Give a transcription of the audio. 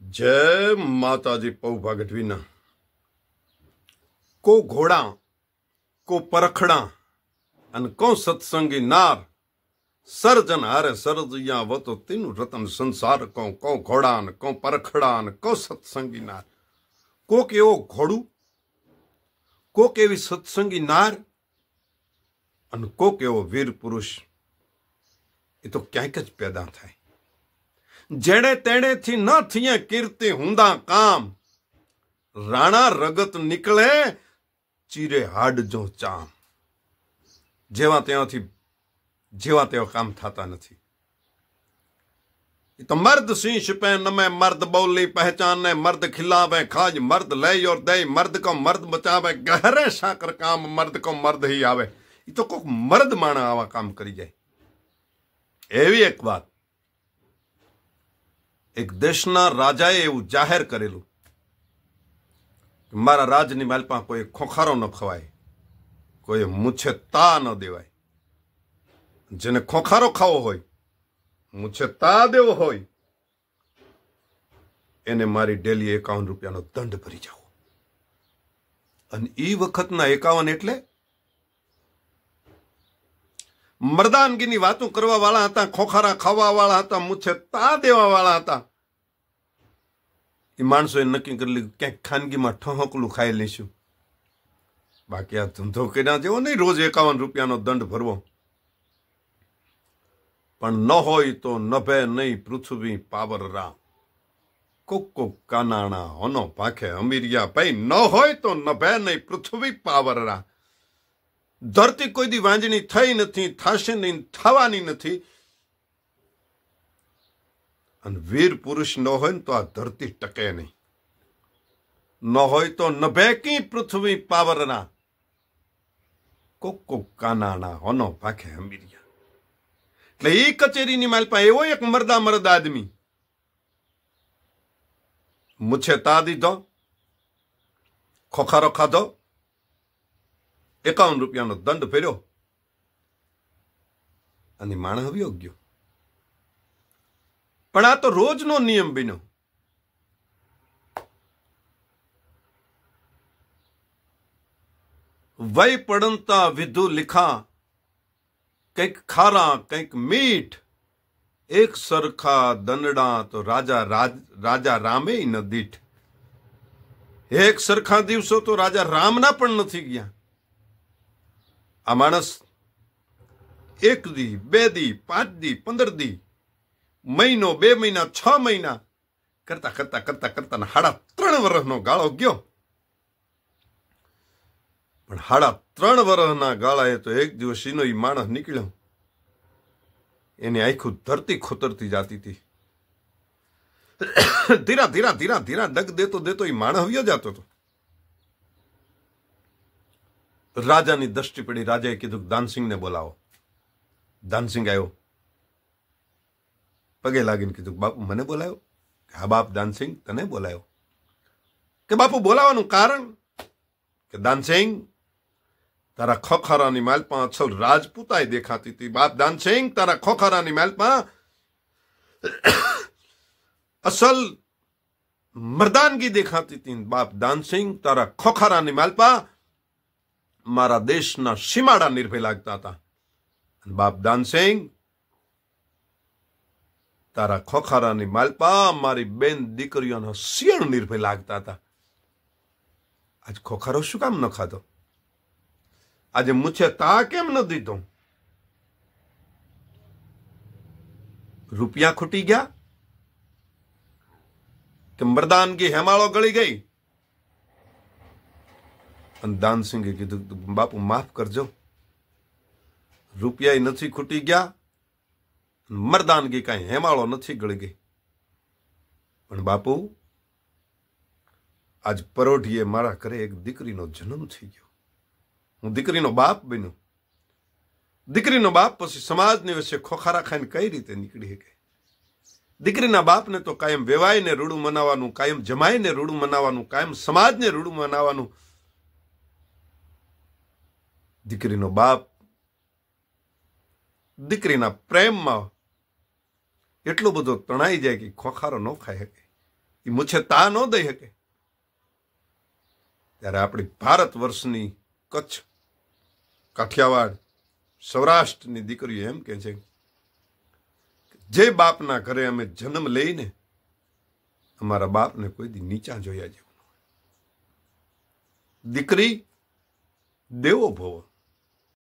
जय माताजी पौभा गढ़वीना को घोड़ा को परखड़ा अन को सत्संगी नार सरजन हारे सरजिया वो तो तीन रतन संसार को घोड़ा न को परखड़ा न को सत्संगी नार को केवो घोड़ू को केवी सत्संगी नार अन को केवो वीर पुरुष ये तो क्यांक ज पैदा थाय जेड़े तेड़े थी न थिये कीर्ति हुंदा काम राणा रगत निकले चीरे हाड जो चाम जेवा तेवा काम थाता नथी तो मर्द शीश पे नमे मर्द बोली पहचाने मर्द खिलावे खाज मर्द ले और दे मर्द को मर्द बचावे गहरे शाकर काम मर्द को मर्द ही आवे ये तो कोई मर्द माना आवा काम करी जाए एवी एक बात एक देशना राजाए एवं जाहिर करेलू मारा राजनी मालपा कोई खोखारो न खवाय कोई मुछे ता न देवाय जेने खोखारो खावो होय मुछे ता देवो होय एने मारी डेली 51 રૂપિયાનો दंड भरी जाओ अने ई वखतना 51 एटले मर्दानगीनी वातों करवा वाला हता खोखारा खावा वाला हता मुछे ता देवा वाला हता ई माणसोए नक्की करी लीधुं क्यांक खानगीमां ठहोकलुं खाई लईशुं बाकी आ धंधो कर्या जेवो नहीं रोज 51 રૂપિયાનો दंड भरवो पण न होय तो नभे नहीं पृथ्वी पावर रा कोको कानाणा होनो पाखे अमीरिया भाई न होय तो नभे नहीं पृथ्वी पावर रा धरती कोई दी वांजनी थई नथी थाशे नहीं थवानी नथी अन वीर पुरुष न होय तो आ धरती टके नहीं न होय तो नभे की पृथ्वी पावरना कोको कानाणा होनो पाखे अमीरिया એટલે એ કચેરીની માલપા એવો એક મર્દા મર્દ આદમી મુછે તા દીધો ખોખારો ખાધો 51 રૂપિયાનો દંડ ભર્યો અને માણસ હવ્યો ગયો પણ આ તો રોજનો નિયમ બન્યો વય પડંતા વિધુ लिखा કંઈક ખારા કંઈક મીઠ એક સરખા દંડડા તો રાજા રામે ન દીઠ એક સરખા દિવસો તો રાજા રામના પણ નથી ગયા આ માણસ 1 દી 2 દી 5 દી 15 દી મહિનો 2 મહિના 6 મહિના કરતા કરતા કરતા કરતા 3.5 વર્ષનો ગાળો ગયો પણ 3.5 વર્ષના ગાળાએ તો એક દિવસ ઈનો ઈ માણસ નીકળ્યો એની આંખો ધરતી ખોતરતી જાતી હતી ધીરા ધીરા ધીરા ધીરા ડગ દેતો દેતો ઈ માણસ હવ્યો જતો હતો રાજાની દ્રષ્ટિ પડી રાજાએ કીધું દાનસિંહને બોલાવો દાનસિંહ આવ્યો પગે લાગીને કીધું બાપુ મને બોલાયો હા બાપ દાનસિંહ તને બોલાયો કે બાપુ બોલાવાનું કારણ કે દાનસિંહ तारा खोखरानी मालपा असल राजपूताई देखाती थी बाप दानसिंह तारा खोखरानी मालपा असल मर्दानगी देखाती थी बाप दानसिंह तारा खोखरानी मालपा मारा देश ना सीमाड़ा निर्भय लागता था बाप दानसिंह तारा खोखरानी मालपा मारी बेन दीकरियों ना सियण निर्भय लागता था आज खोखरो शू काम न खाधो आज मुझे ता केम न दीधो रुपया खुटी गया कि मर्दानगी हेमाड़ो गળી गई दानसिंहे कीधुं बापू माफ करजो रुपया नहीं खुटी गया मर्दानगी कई हेमाड़ो नहीं गળી गई पण बापू आज परोढीए मारा घरे एक दीकरीनो जन्म थी गयो हूँ दीकरीनो बाप बन्यो दीकरीनो बाप पछी समाजनी वच्चे खोखारा खाईने कई रीते निकળી શકે दीकरीना बापने तो कायम वेवाईने रूडू मनावानुं कायम जमाईने रूडू मनावानुं कायम समाजने रूडू मनावानुं दीकरीनो बाप दीकरीना प्रेममां એટલો બધો તણાઈ જાય કે ખોખારો ન ખાઈ શકે એ મુછે તા ન દઈ શકે. ત્યારે આપણી ભારત વર્ષની કચ્છ, કાઠિયાવાડ, સૌરાષ્ટ્રની દીકરીઓ એમ કે છે, જે બાપના ઘરે અમે જન્મ લઈને અમારા બાપને કોઈ દી નીચા જોયા જેવું. દીકરી દેવો ભવ.